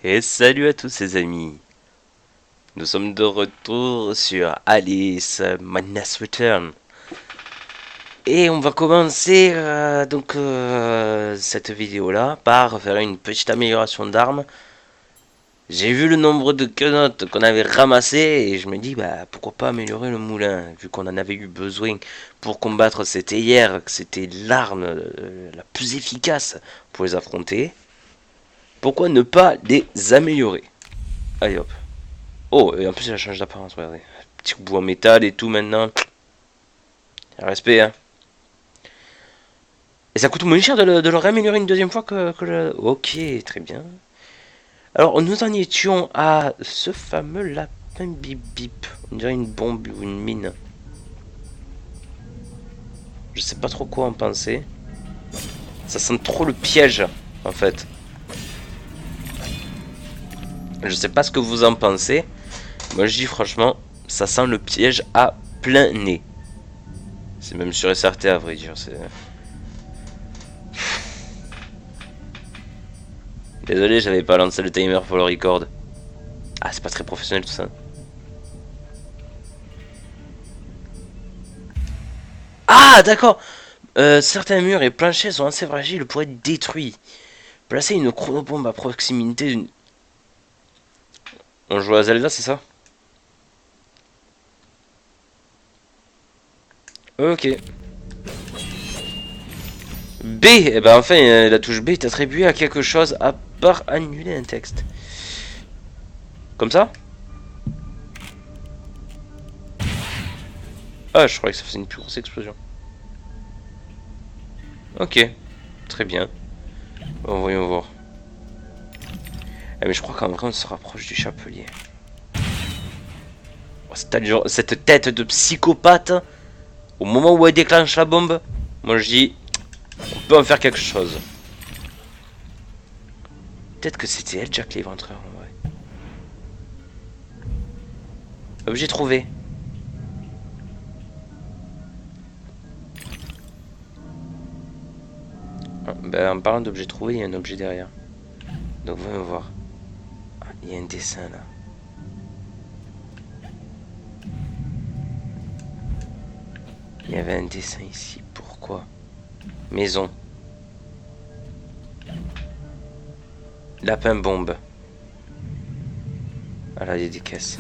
Et salut à tous les amis. Nous sommes de retour sur Alice Madness Return. Et on va commencer cette vidéo là par faire une petite amélioration d'armes. J'ai vu le nombre de quenottes qu'on avait ramassé et je me dis bah pourquoi pas améliorer le moulin vu qu'on en avait eu besoin pour combattre cette hier, que c'était l'arme la plus efficace pour les affronter. Pourquoi ne pas les améliorer? Allez hop. Oh, et en plus, elle change d'apparence, regardez. Petit bout en métal et tout maintenant. Respect, hein. Et ça coûte moins cher de le réaméliorer une deuxième fois que le... Ok, très bien. Alors, nous en étions à ce fameux lapin bip bip. On dirait une bombe ou une mine. Je sais pas trop quoi en penser. Ça sent trop le piège, en fait. Je sais pas ce que vous en pensez. Moi, je dis franchement, ça sent le piège à plein nez. C'est même sûr et certain, à vrai dire. C'est... Désolé, j'avais pas lancé le timer pour le record. Ah, c'est pas très professionnel tout ça. Ah, d'accord. Certains murs et planchers sont assez fragiles pour être détruits. Placer une chronobombe à proximité d'une... On joue à Zelda, c'est ça? Ok. B, eh ben enfin, la touche B est attribuée à quelque chose à part annuler un texte. Comme ça? Ah, je croyais que ça faisait une plus grosse explosion. Ok, très bien. Bon, voyons voir. Ah, mais je crois qu'en vrai, on se rapproche du chapelier. Oh, cette tête de psychopathe, au moment où elle déclenche la bombe, moi je dis, on peut en faire quelque chose. Peut-être que c'était elle, Jack l'Éventreur, en vrai. Objet trouvé. Ah, ben, en parlant d'objet trouvé, il y a un objet derrière. Donc voyons voir. Ah, il y a un dessin là. Il y avait un dessin ici. Pourquoi? Maison. Lapin bombe. Ah là, il y a des caisses.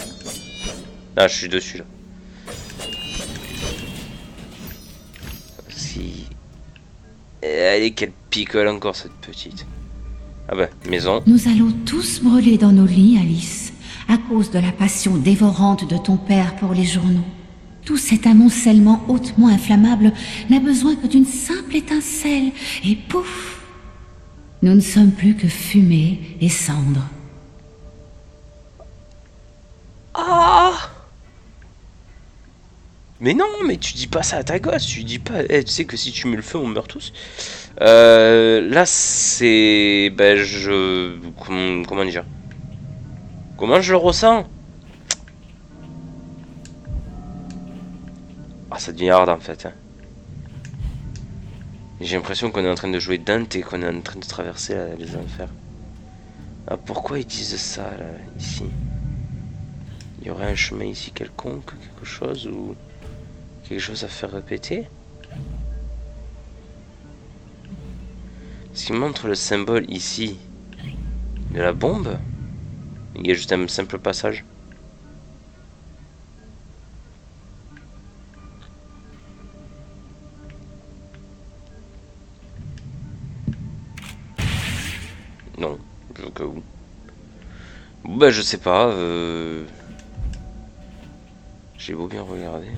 Là, je suis dessus là. Si. Allez, qu'elle picole encore cette petite. Ah bah, maison. Nous allons tous brûler dans nos lits, Alice, à cause de la passion dévorante de ton père pour les journaux. Tout cet amoncellement hautement inflammable n'a besoin que d'une simple étincelle, et pouf! Nous ne sommes plus que fumée et cendres. Ah! Mais non, mais tu dis pas ça à ta gosse, tu dis pas, tu sais que si tu mets le feu, on meurt tous. Là, c'est... Ben, je... Comment dire? Comment je le ressens? Ah, ça devient hard en fait. Hein. J'ai l'impression qu'on est en train de jouer Dante et qu'on est en train de traverser les enfers. Ah, pourquoi ils disent ça, là, ici? Il y aurait un chemin ici quelconque, quelque chose, ou... quelque chose à faire répéter? Ce qui montre le symbole ici de la bombe? Il y a juste un simple passage. Non, au cas où. Bon, bah, je sais pas. J'ai beau bien regarder.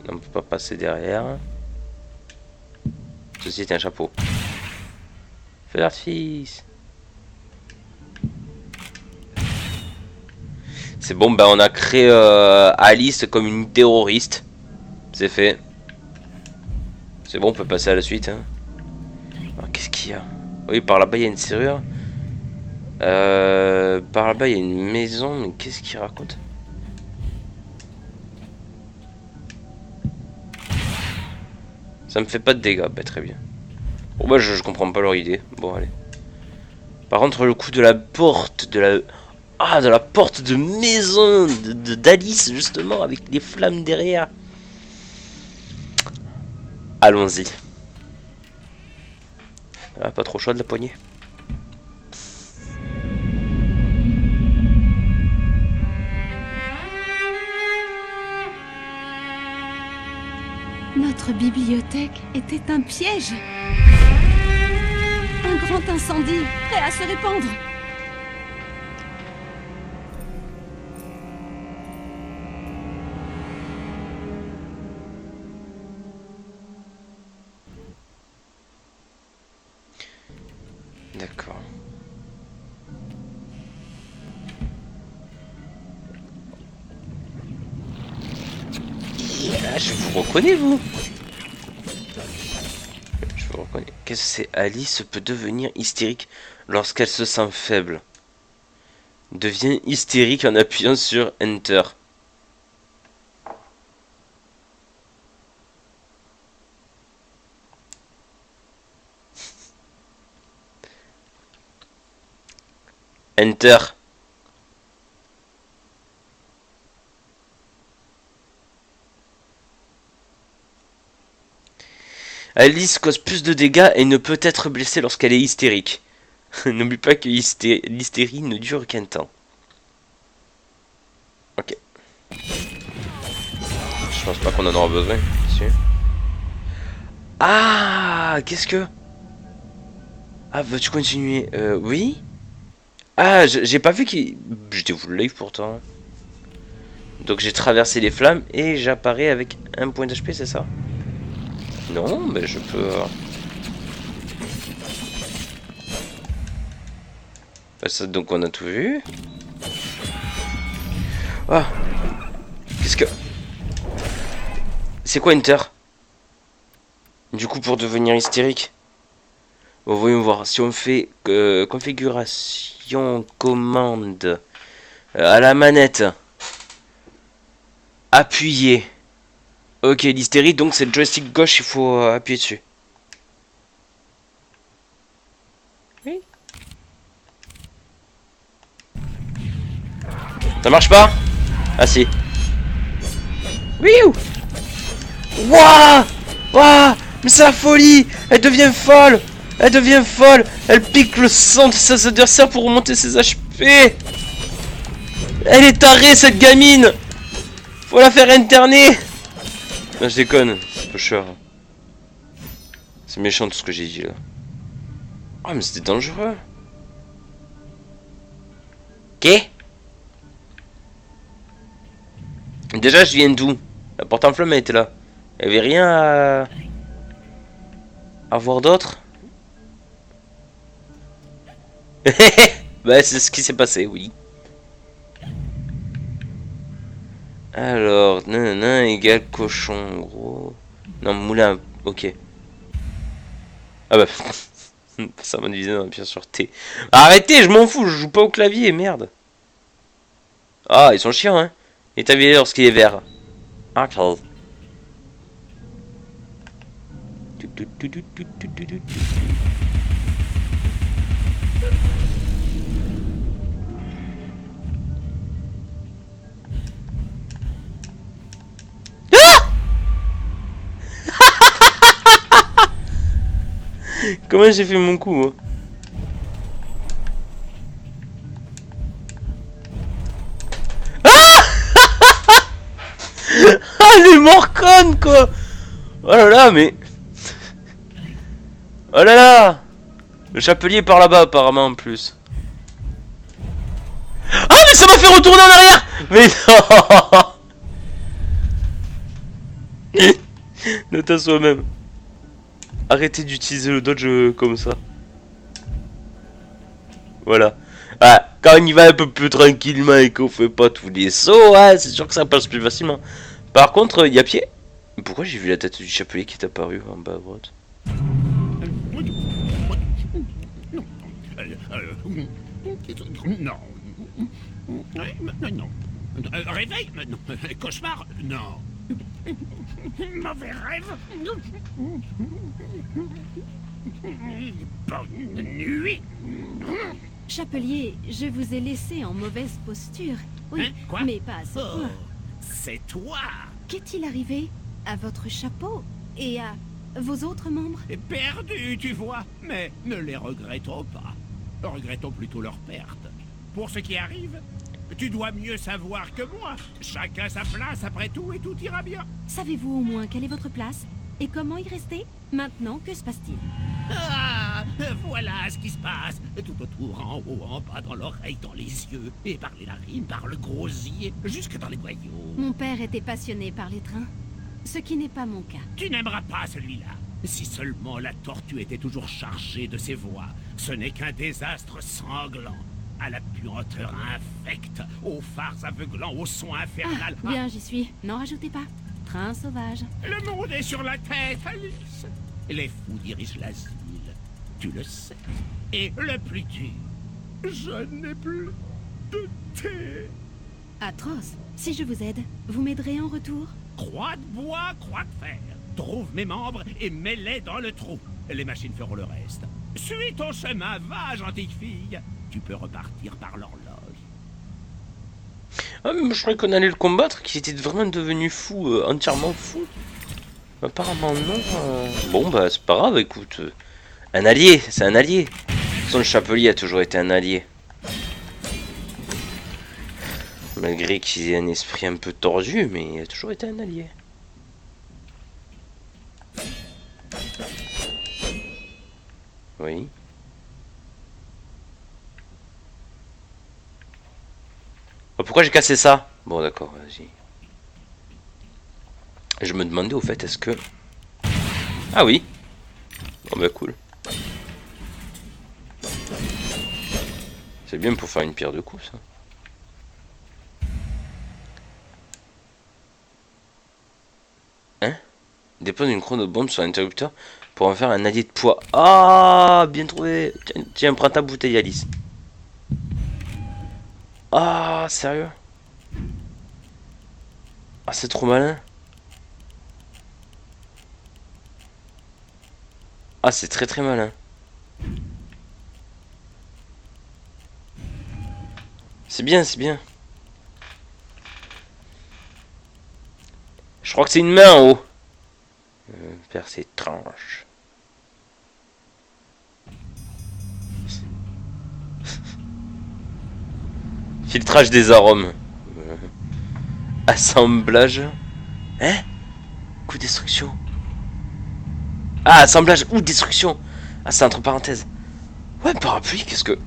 On peut pas passer derrière. Ceci est un chapeau. Feu d'artifice. C'est bon, bah on a créé Alice comme une terroriste. C'est fait. C'est bon, on peut passer à la suite. Hein. Qu'est-ce qu'il y a? Oui, par là-bas il y a une serrure. Par là-bas il y a une maison, mais qu'est-ce qu'il raconte? Ça me fait pas de dégâts, bah très bien. Bon bah je comprends pas leur idée. Bon allez. Par contre le coup de la porte, de la porte de maison d'Alice justement avec les flammes derrière. Allons-y. Ah, pas trop chaud de la poignée. Notre bibliothèque était un piège. Un grand incendie, prêt à se répandre. D'accord. Ah, je vous reconnais, vous. Je vous reconnais. Qu'est-ce que c'est? Alice peut devenir hystérique lorsqu'elle se sent faible. Devient hystérique en appuyant sur Enter. Enter. Alice cause plus de dégâts et ne peut être blessée lorsqu'elle est hystérique. N'oublie pas que l'hystérie ne dure qu'un temps. Ok. Je pense pas qu'on en aura besoin. Si. Ah, qu'est-ce que... Ah, veux-tu continuer? Oui. Ah, j'ai pas vu qu'il... J'étais full life pourtant. Donc j'ai traversé les flammes et j'apparais avec un point d'HP, c'est ça? Non, mais je peux... Bah, ça, donc on a tout vu. Ah. Qu'est-ce que... C'est quoi Enter? Du coup pour devenir hystérique. Bon, voyons voir. Si on fait configuration commande à la manette. Appuyer. Ok, l'hystérie, donc c'est le joystick gauche, il faut appuyer dessus. Oui. Ça marche pas? Ah si. Oui. Wouah. Wouah. Mais c'est la folie. Elle devient folle. Elle devient folle. Elle pique le sang de ses adversaires pour remonter ses HP. Elle est tarée cette gamine. Faut la faire interner. Non, je déconne, c'est pas cher. C'est méchant tout ce que j'ai dit là. Ah, mais c'était dangereux. Qu'est? Déjà, je viens d'où? La porte en flamme elle était là. Il y avait rien à voir d'autre. Bah, c'est ce qui s'est passé, oui. Alors, nanana égale cochon, gros. Non, moulin, ok. Ah bah, ça m'a divisé bien sûr T. Arrêtez, je m'en fous, je joue pas au clavier, merde. Ah, ils sont chiants, hein. Et t'as vu lorsqu'il est vert. Ah, ah. Comment j'ai fait mon coup, moi? Ah, les morconnes, quoi! Oh là là, mais... Oh là là! Le chapelier est par là-bas, apparemment, en plus. Ah, mais ça m'a fait retourner en arrière! Mais non! Note à soi-même. Arrêtez d'utiliser le dodge comme ça. Voilà. Ah, quand on y va un peu plus tranquillement et qu'on fait pas tous les sauts, hein, c'est sûr que ça passe plus facilement. Par contre, il y a pied. Pourquoi j'ai vu la tête du chapelier qui est apparue en bas à droite? Non. Non. Réveil? Non. Cauchemar? Non. Mauvais rêve? Bonne nuit. Chapelier, je vous ai laissé en mauvaise posture. Oui, Hein, quoi? mais pas à ce Oh, point. c'est toi. Qu'est-il arrivé à votre chapeau et à vos autres membres? Perdu, tu vois. Mais ne les regrettons pas. Regrettons plutôt leur perte. Pour ce qui arrive, tu dois mieux savoir que moi. Chacun sa place après tout et tout ira bien. Savez-vous au moins quelle est votre place? Et comment y rester? Maintenant, que se passe-t-il? Ah, voilà ce qui se passe. Tout autour, en haut, en bas, dans l'oreille, dans les yeux, et par les narines, par le gosier, jusque dans les boyaux. Mon père était passionné par les trains, ce qui n'est pas mon cas. Tu n'aimeras pas celui-là. Si seulement la tortue était toujours chargée de ses voix. Ce n'est qu'un désastre sanglant. À la puanteur infecte, aux phares aveuglants, au son infernal. Ah, bien, j'y suis. N'en rajoutez pas. Train sauvage. Le monde est sur la tête, Alice. Les fous dirigent l'asile. Tu le sais. Et le plus dur, je n'ai plus de thé. Atroce. Si je vous aide, vous m'aiderez en retour? Croix de bois, croix de fer. Trouve mes membres et mets-les dans le trou. Les machines feront le reste. Suis ton chemin, va, gentille fille. Tu peux repartir par l'horloge. Ah, mais je croyais qu'on allait le combattre, qu'il était vraiment devenu fou, entièrement fou. Apparemment non. Bon bah c'est pas grave, écoute. Un allié, c'est un allié. De toute façon, le chapelier a toujours été un allié. Malgré qu'il ait un esprit un peu tordu, mais il a toujours été un allié. Oui. Oh, pourquoi j'ai cassé ça? Bon d'accord, vas-y. Je me demandais au fait, est-ce que... Ah oui. Oh bah cool. C'est bien pour faire une pierre de coups, ça. Hein? Dépose une chronobombe sur l'interrupteur pour en faire un allié de poids. Ah, bien trouvé. Tiens, tiens, prends ta bouteille, Alice. Ah, sérieux? Ah, c'est trop malin. Ah, c'est très très malin. C'est bien, c'est bien. Je crois que c'est une main en haut. Percer tranche. Filtrage des arômes. Assemblage. Hein? Coup destruction. Ah, assemblage ou destruction. Ah, c'est entre parenthèses. Ouais, parapluie, qu'est-ce que...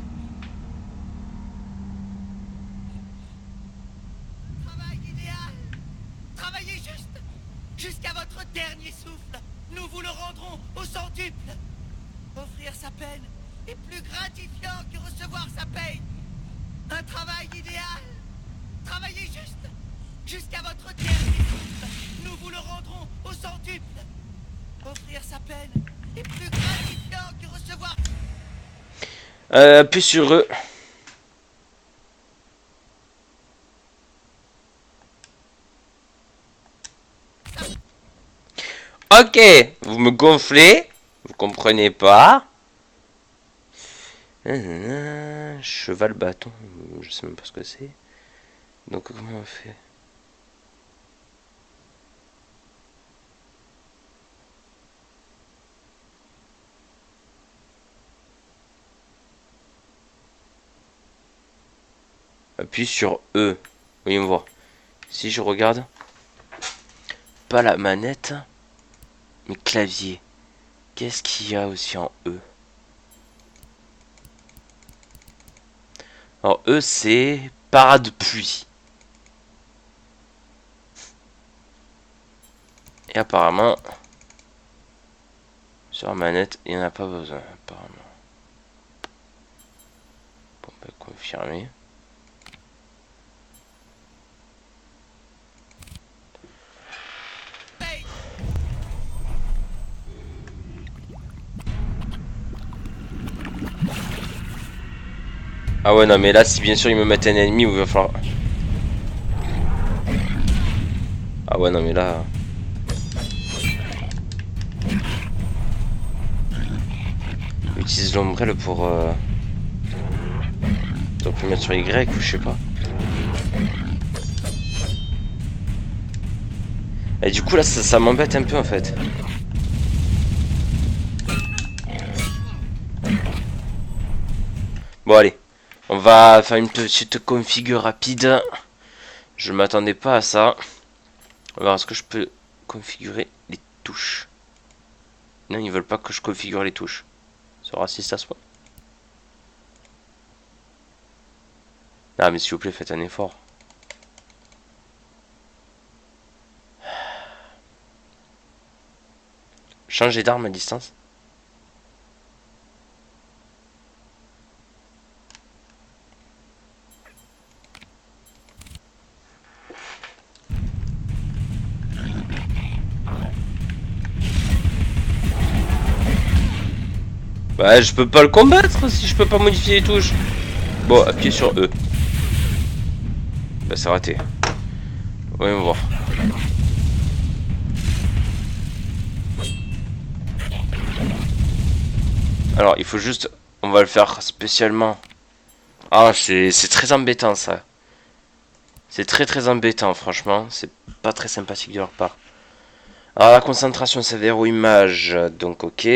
Travail idéal. Travaillez juste jusqu'à votre dernier souffle. Nous vous le rendrons au centuple. Offrir sa peine est plus gratifiant que recevoir sa paye. Un travail idéal. Travaillez juste jusqu'à votre dernier souffle. Nous vous le rendrons au centuple. Offrir sa peine est plus gratifiant que recevoir... Appuie sur eux. Ok, vous me gonflez, vous comprenez pas. Cheval bâton, je sais même pas ce que c'est. Donc comment on fait? Appuie sur E. Voyons voir. Si je regarde, pas la manette, mais clavier. Qu'est-ce qu'il y a aussi en E? Alors E, c'est parade pluie. Et apparemment, sur la manette, il n'y en a pas besoin, apparemment. Bon, bah, confirmer. Ah ouais, non, mais là, si bien sûr ils me mettent un ennemi, il va falloir... Ah ouais, non, mais là... j'utilise l'ombrelle pour... On peut mettre sur Y ou je sais pas. Et du coup là ça m'embête un peu en fait. Bon allez, on va faire une petite config rapide. Je m'attendais pas à ça. On va voir, est-ce que je peux configurer les touches? Non, ils veulent pas que je configure les touches. C'est raciste à ce point. Ah mais s'il vous plaît, faites un effort. Changer d'arme à distance. Bah je peux pas le combattre si je peux pas modifier les touches. Bon, appuyez sur E. Bah c'est raté. Voyons voir. Alors il faut juste... On va le faire spécialement. Ah c'est très embêtant ça. C'est très embêtant franchement. C'est pas très sympathique de leur part. Alors la concentration c'est verrou image. Donc ok.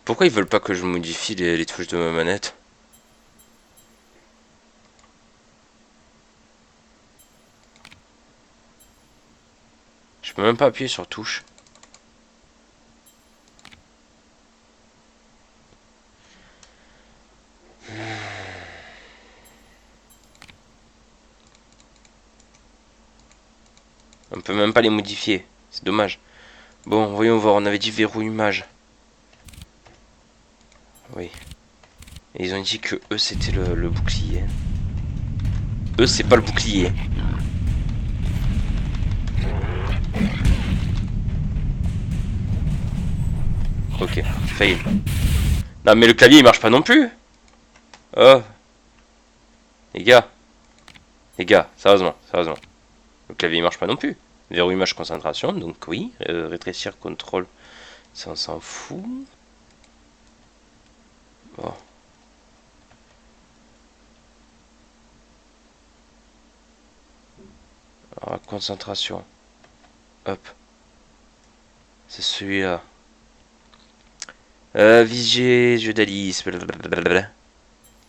Pourquoi ils veulent pas que je modifie les touches de ma manette? Je peux même pas appuyer sur touche. On peut même pas les modifier. C'est dommage. Bon, voyons voir. On avait dit verrou image. Oui. Et ils ont dit que eux c'était le bouclier. Eux c'est pas le bouclier. Ok, fail. Non mais le clavier il marche pas non plus. Oh. Les gars, sérieusement. Le clavier il marche pas non plus. Verrou image concentration, donc oui. Rétrécir contrôle, ça on s'en fout. Bon. Alors, concentration. Hop. C'est celui-là. Vigier, jeu d'Alice. Blablabla.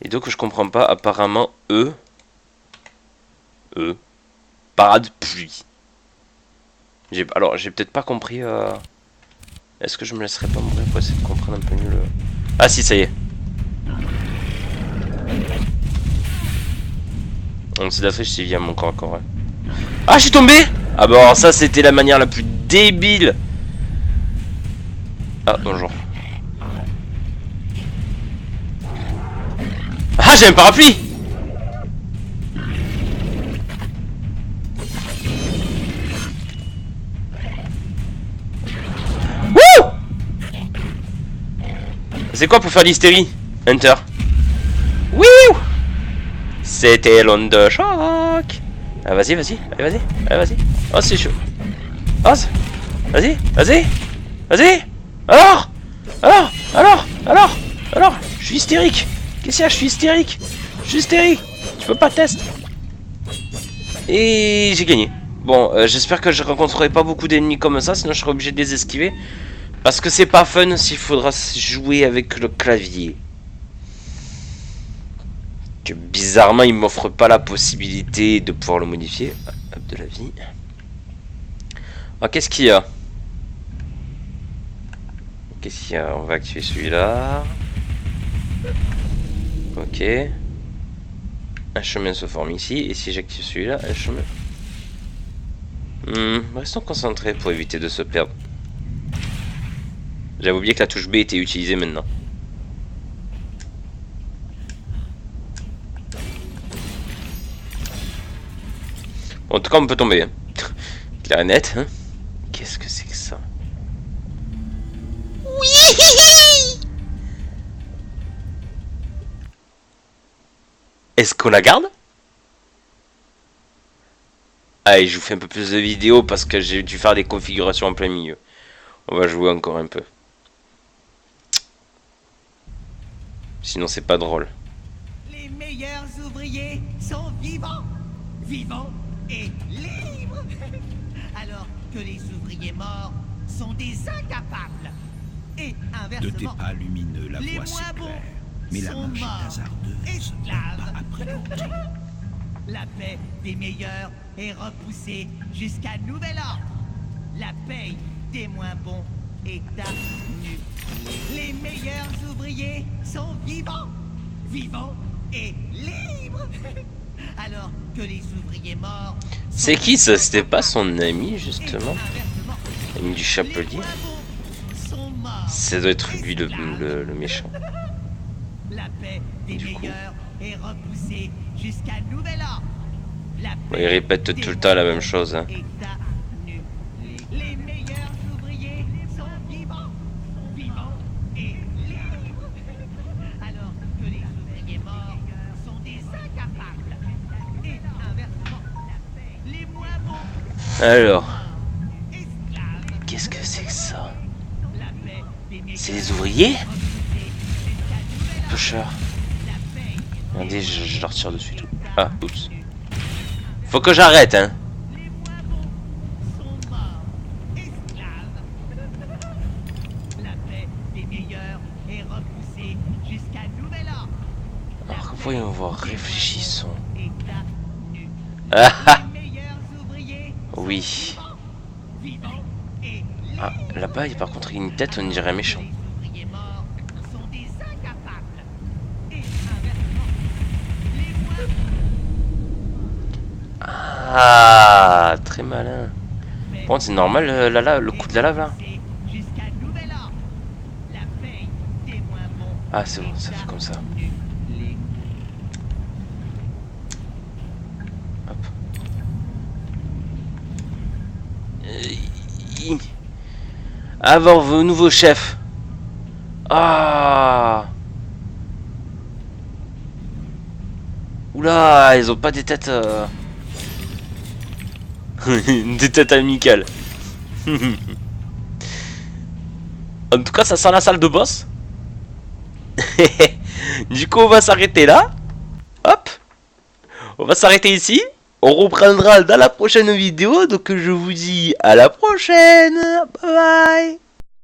Et donc je comprends pas. Apparemment, eux. Parade pluie. Alors, j'ai peut-être pas compris. Est-ce que je me laisserai pas mourir pour essayer de comprendre un peu mieux le... Ah si, ça y est. Donc c'est d'afriche s'il vient mon corps encore. Ouais. Ah, je suis tombé. Ah bah alors ça c'était la manière la plus débile. Ah, bonjour. Ah, j'ai un parapluie. Wouh. C'est quoi pour faire l'hystérie? Enter. Wouh. C'était l'onde de choc. Ah, vas-y. Allez, vas-y. Oh, c'est chaud. Oh, vas-y. Alors, je suis hystérique. Qu'est-ce qu'il y a? Je suis hystérique. Tu peux pas tester. Et j'ai gagné. Bon, j'espère que je rencontrerai pas beaucoup d'ennemis comme ça, sinon je serai obligé de les esquiver. Parce que c'est pas fun s'il faudra jouer avec le clavier. Que bizarrement, il m'offre pas la possibilité de pouvoir le modifier. Hop, de la vie. Alors, qu'est-ce qu'il y a? On va activer celui-là. Ok. Un chemin se forme ici. Et si j'active celui-là, un chemin... Restons concentrés pour éviter de se perdre. J'avais oublié que la touche B était utilisée maintenant. En tout cas, on peut tomber. Hein. Clair et net. Hein. Qu'est-ce que c'est que ça? Oui. Est-ce qu'on la garde? Allez, je vous fais un peu plus de vidéos parce que j'ai dû faire des configurations en plein milieu. On va jouer encore un peu. Sinon, c'est pas drôle. Les meilleurs ouvriers sont vivants, vivants et libres. Alors que les ouvriers morts sont des incapables. Et De tes inversement, pas lumineux, la les voie moins bons s'éclaire. Mais la sont marche morts, est hasardeuse, esclaves. pas après l'autre. La paix des meilleurs est repoussée jusqu'à nouvel ordre. La paix des moins bons est annulée. Les meilleurs ouvriers sont vivants, vivants et libres. Alors que les ouvriers morts... C'est qui ça? C'était pas son ami, justement? Inversement, Ami du les chapelier? moins bons sont morts. Ça doit être lui le méchant. La paix des Du coup. meilleurs est repoussée jusqu'à nouvel ordre. La Ouais, il répète paix tout le des temps la moins même chose, hein. bons est annulée. Les meilleurs ouvriers sont vivants, vivants et libres. Alors que les ouvriers morts sont des incapables. Et inversement, les moins bons Alors, esclaves. qu'est-ce que c'est que ça? La paix des meilleurs C'est les ouvriers? repoussée jusqu'à nouvel ordre. Pêcheurs. La paix Regardez, je leur tire dessus tout. Ah, oups. Faut que j'arrête, hein. Les moins bons sont morts, esclaves. La paix des meilleurs est repoussée jusqu'à nouvel ordre. Alors, voyons voir, réfléchissons. Est annulée. Ah ah. Les meilleurs ouvriers sont Oui. vivants et Ah, là-bas, par contre, il y a une tête, on dirait méchant. les ouvriers morts sont des incapables. Et inversement, les moins Ah, très malin. Par contre, c'est normal, le coup de la lave, là. jusqu'à nouvel ordre. La paix des moins bons. Ah, c'est bon, ça fait comme ça. annulée. Hop. Avoir vos nouveaux chefs. Ah. Oula, ils ont pas des têtes... des têtes amicales. En tout cas, ça sent la salle de boss. Du coup, on va s'arrêter là. Hop. On va s'arrêter ici. On reprendra dans la prochaine vidéo. Donc, je vous dis à la prochaine. Bye bye.